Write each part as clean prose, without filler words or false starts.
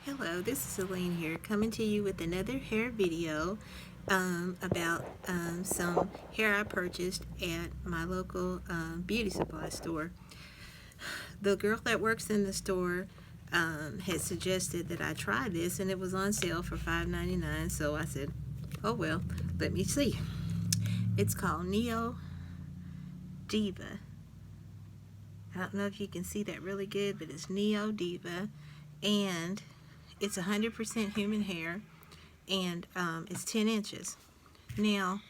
Hello, this is Celine here, coming to you with another hair video about some hair I purchased at my local beauty supply store. The girl that works in the store had suggested that I try this, and it was on sale for $5.99, so I said, oh well, let me see. It's called Diva. I don't know if you can see that really good, but it's Diva, and it's 100% human hair, and it's 10 inches. Now,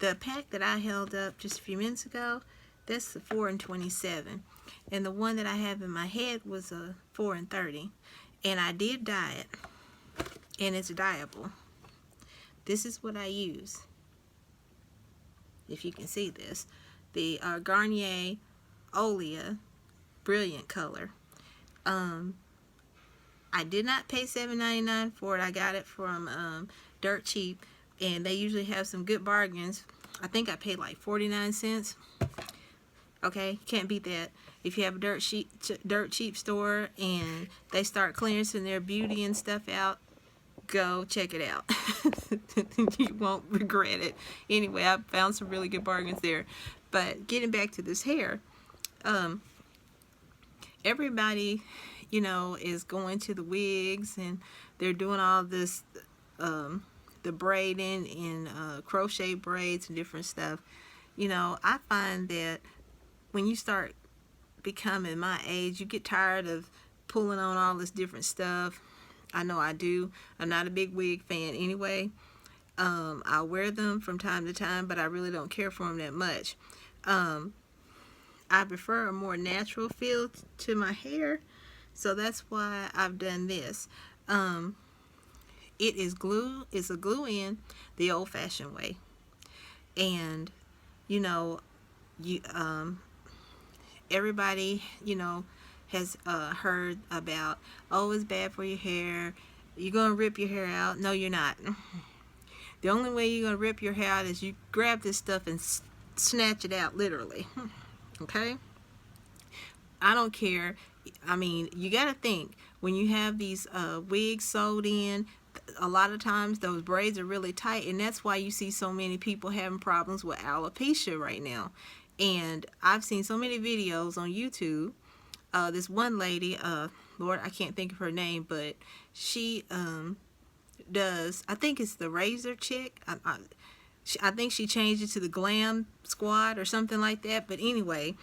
the pack that I held up just a few minutes ago, that's the 4 and 27, and the one that I have in my head was a 4 and 30, and I did dye it, and it's dyeable. This is what I use, if you can see this, the Garnier Olia Brilliant Color. I did not pay $7.99 for it. I got it from Dirt Cheap, and they usually have some good bargains. I think I paid like 49 cents. Okay, can't beat that. If you have a dirt cheap store and they start clearancing their beauty and stuff out, go check it out. You won't regret it. Anyway, I found some really good bargains there. But getting back to this hair, everybody, is going to the wigs, and they're doing all this, the braiding and crochet braids and different stuff. I find that when you start becoming my age, you get tired of pulling on all this different stuff. I know I do. I'm not a big wig fan anyway. I wear them from time to time, but I really don't care for them that much. I prefer a more natural feel to my hair, so that's why I've done this. It is glue. It's a glue-in the old-fashioned way, and you everybody has heard about, oh, it's bad for your hair. You're gonna rip your hair out. No, you're not. The only way you're gonna rip your hair out is you grab this stuff and snatch it out, literally. Okay? I don't care. I mean, you got to think, when you have these wigs sewed in, a lot of times those braids are really tight, and that's why you see so many people having problems with alopecia right now. And I've seen so many videos on YouTube. This one lady, Lord, I can't think of her name, but she does, I think it's the Razor Chick. I think she changed it to the Glam Squad or something like that. But anyway,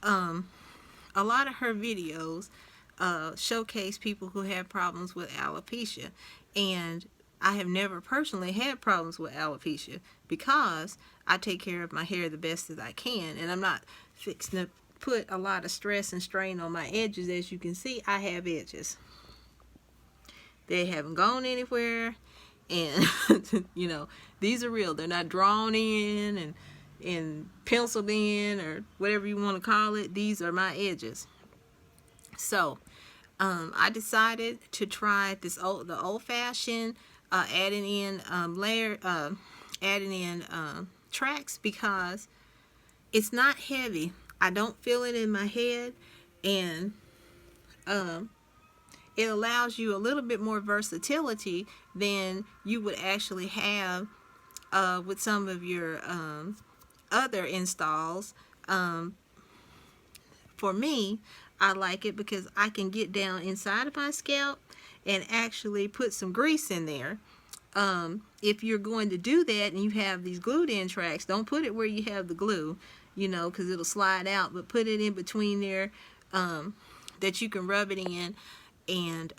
a lot of her videos showcase people who have problems with alopecia. And I have never personally had problems with alopecia because I take care of my hair the best as I can. And I'm not fixing to put a lot of stress and strain on my edges. As you can see, I have edges. They haven't gone anywhere. And these are real. They're not drawn in and penciled in or whatever you want to call it. These are my edges. So I decided to try the old-fashioned, adding in tracks, because it's not heavy. I don't feel it in my head, and it allows you a little bit more versatility than you would actually have with some of your other installs. For me, I like it because I can get down inside of my scalp and actually put some grease in there. If you're going to do that and you have these glued in tracks, don't put it where you have the glue, because it'll slide out, but put it in between there, that you can rub it in and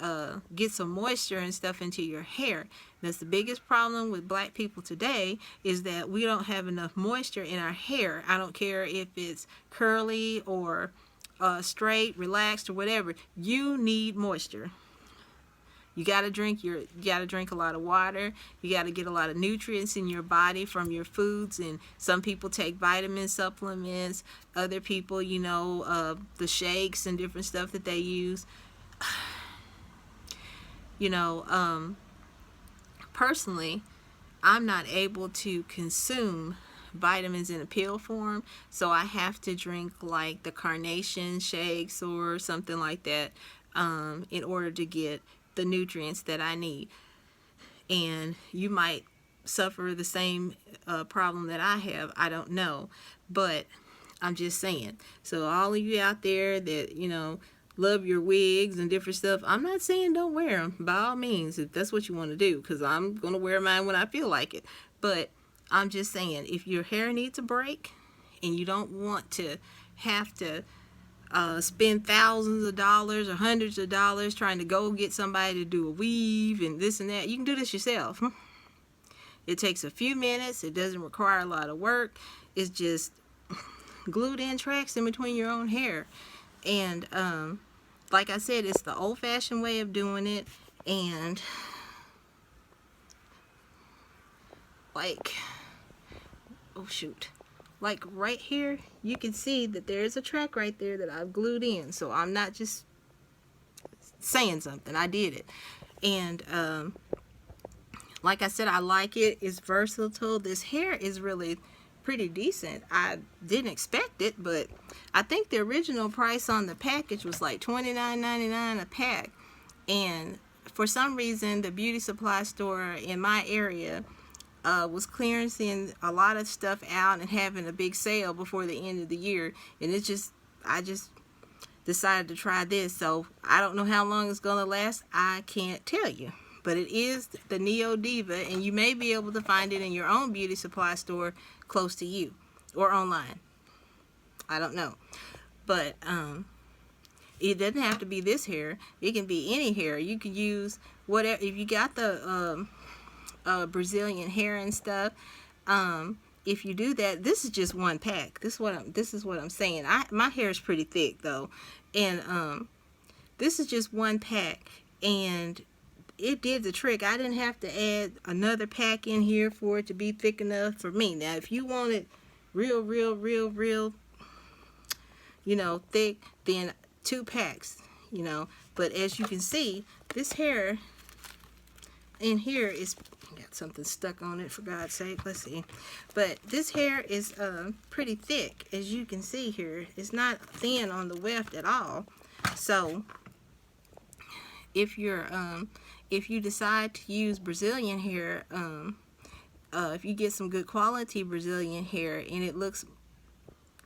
get some moisture and stuff into your hair. That's the biggest problem with black people today, is that we don't have enough moisture in our hair. I don't care if it's curly or straight, relaxed, or whatever. You need moisture. You gotta drink a lot of water. You gotta get a lot of nutrients in your body from your foods. And some people take vitamin supplements. Other people, the shakes and different stuff that they use. Personally, I'm not able to consume vitamins in a pill form, so I have to drink like the carnation shakes or something like that in order to get the nutrients that I need. And you might suffer the same problem that I have. I don't know, but I'm just saying. So all of you out there that, you know, love your wigs and different stuff, I'm not saying don't wear them, by all means, if that's what you want to do, because I'm going to wear mine when I feel like it. But I'm just saying, if your hair needs a break and you don't want to have to spend thousands of dollars or hundreds of dollars trying to go get somebody to do a weave and this and that, you can do this yourself. It takes a few minutes. It doesn't require a lot of work. It's just glued in tracks in between your own hair. And like I said, it's the old-fashioned way of doing it. And like, oh shoot, like right here, you can see that there's a track right there that I've glued in. So I'm not just saying something. I did it. And like I said, I like it. It's versatile. This hair is really pretty decent. I didn't expect it, but I think the original price on the package was like $29.99 a pack. And for some reason, the beauty supply store in my area was clearancing a lot of stuff out and having a big sale before the end of the year. And I just decided to try this. So I don't know how long it's gonna last. I can't tell you. But it is the Neo Diva, and you may be able to find it in your own beauty supply store close to you or online. I don't know. But it doesn't have to be this hair. It can be any hair. You can use whatever. If you got the Brazilian hair and stuff, if you do that, this is just one pack. This is what I'm saying. My hair is pretty thick though, and this is just one pack, and it did the trick. I didn't have to add another pack in here for it to be thick enough for me. Now, if you want it real, you know, thick, then 2 packs, you know. But as you can see, this hair in here is, got something stuck on it, for God's sake. Let's see. But this hair is pretty thick, as you can see here. It's not thin on the weft at all. So if you're if you decide to use Brazilian hair, if you get some good quality Brazilian hair and it looks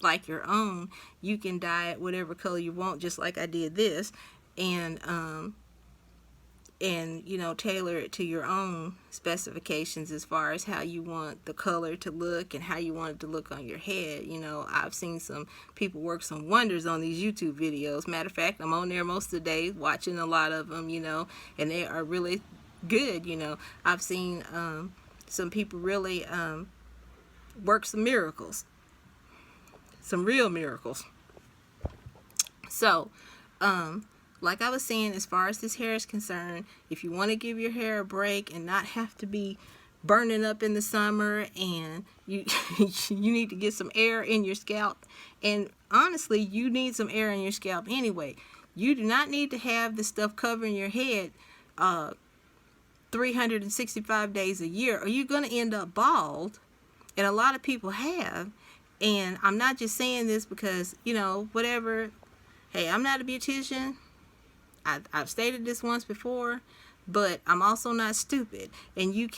like your own, you can dye it whatever color you want, just like I did this, and you know, tailor it to your own specifications as far as how you want the color to look and how you want it to look on your head. You know, I've seen some people work some wonders on these YouTube videos. Matter of fact, I'm on there most of the day watching a lot of them, you know, and they are really good. You know, I've seen some people really work some miracles, some real miracles. So like I was saying, as far as this hair is concerned, if you want to give your hair a break and not have to be burning up in the summer, and you you need to get some air in your scalp, and honestly, you need some air in your scalp anyway. You do not need to have this stuff covering your head 365 days a year, or you're going to end up bald, and a lot of people have. And I'm not just saying this because, you know, whatever. Hey, I'm not a beautician. I've stated this once before, but I'm also not stupid. And you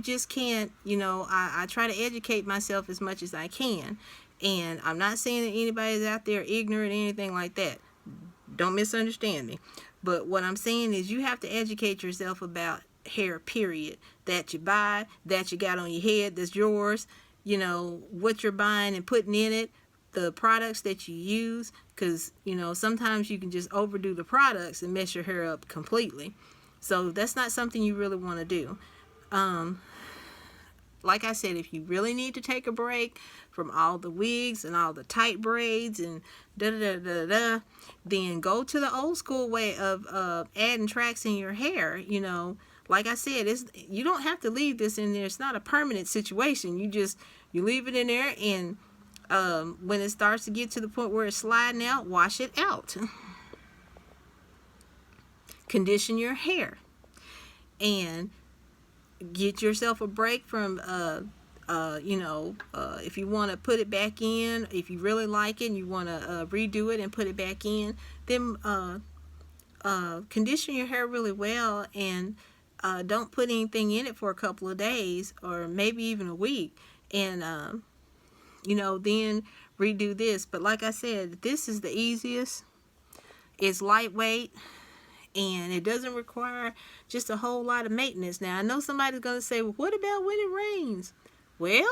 just can't, you know, I try to educate myself as much as I can. And I'm not saying that anybody's out there ignorant or anything like that. Don't misunderstand me. But what I'm saying is you have to educate yourself about hair, period. That you buy, that you got on your head, that's yours. You know, what you're buying and putting in it. The products that you use, because, you know, sometimes you can just overdo the products and mess your hair up completely. So that's not something you really want to do. Like I said, if you really need to take a break from all the wigs and all the tight braids and then go to the old school way of adding tracks in your hair. You know, like I said, you don't have to leave this in there. It's not a permanent situation. You leave it in there, and when it starts to get to the point where it's sliding out, wash it out. Condition your hair. And get yourself a break from, you know, if you want to put it back in, if you really like it and you want to redo it and put it back in, then condition your hair really well, and don't put anything in it for a couple of days or maybe even a week, and you know, then redo this. But like I said, this is the easiest. It's lightweight, and it doesn't require just a whole lot of maintenance. Now, I know somebody's going to say, well, what about when it rains? Well,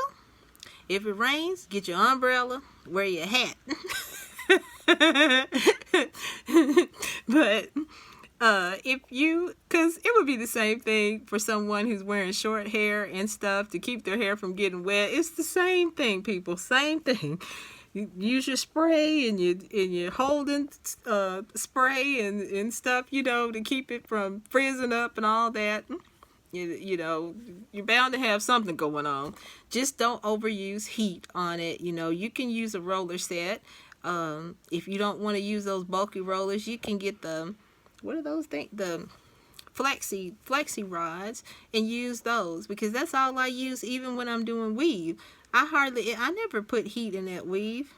if it rains, get your umbrella, wear your hat. But if you, because it would be the same thing for someone who's wearing short hair and stuff to keep their hair from getting wet. It's the same thing, people, same thing. You use your spray, and you're holding spray and stuff, you know, to keep it from freezing up and all that. You know, you're bound to have something going on. Just don't overuse heat on it. You know, you can use a roller set. If you don't want to use those bulky rollers, you can get the, what are those things? The flexi rods, and use those, because that's all I use even when I'm doing weave. I never put heat in that weave.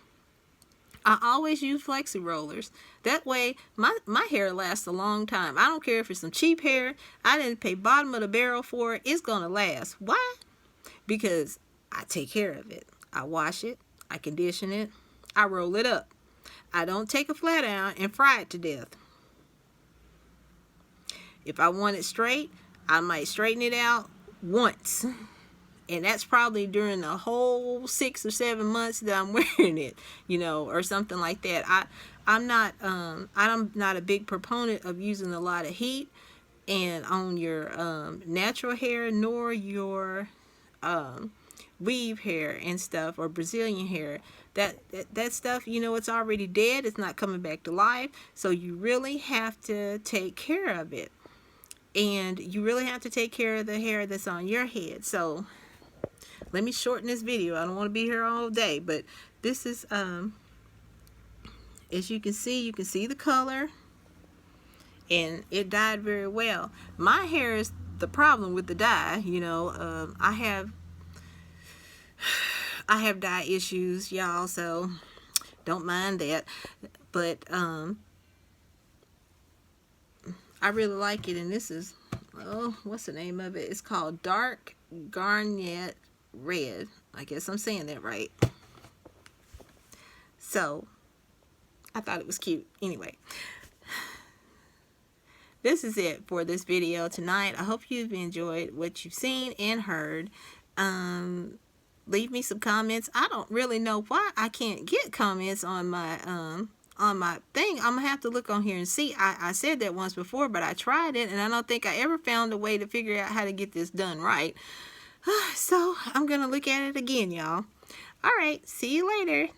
I always use flexi rollers. That way my hair lasts a long time. I don't care if it's some cheap hair. I didn't pay bottom of the barrel for it. It's gonna last. Why? Because I take care of it. I wash it, I condition it, I roll it up. I don't take a flat iron and fry it to death. If I want it straight, I might straighten it out once. And that's probably during the whole 6 or 7 months that I'm wearing it, you know, or something like that. I'm not a big proponent of using a lot of heat and on your natural hair, nor your weave hair and stuff, or Brazilian hair. That stuff, you know, it's already dead. It's not coming back to life. So you really have to take care of it. And you really have to take care of the hair that's on your head. So let me shorten this video. I don't want to be here all day, but this is as you can see the color, and it dyed very well. My hair is the problem with the dye, you know. I have dye issues, y'all, so don't mind that. But I really like it, and this is, oh, what's the name of it? It's called Dark Garnet Red. I guess I'm saying that right. So I thought it was cute. Anyway, this is it for this video tonight. I hope you've enjoyed what you've seen and heard. Leave me some comments. I don't really know why I can't get comments on my thing. I'm gonna have to look on here and see. I said that once before, but I tried it, and I don't think I ever found a way to figure out how to get this done right. So I'm gonna look at it again, y'all. All right, see you later.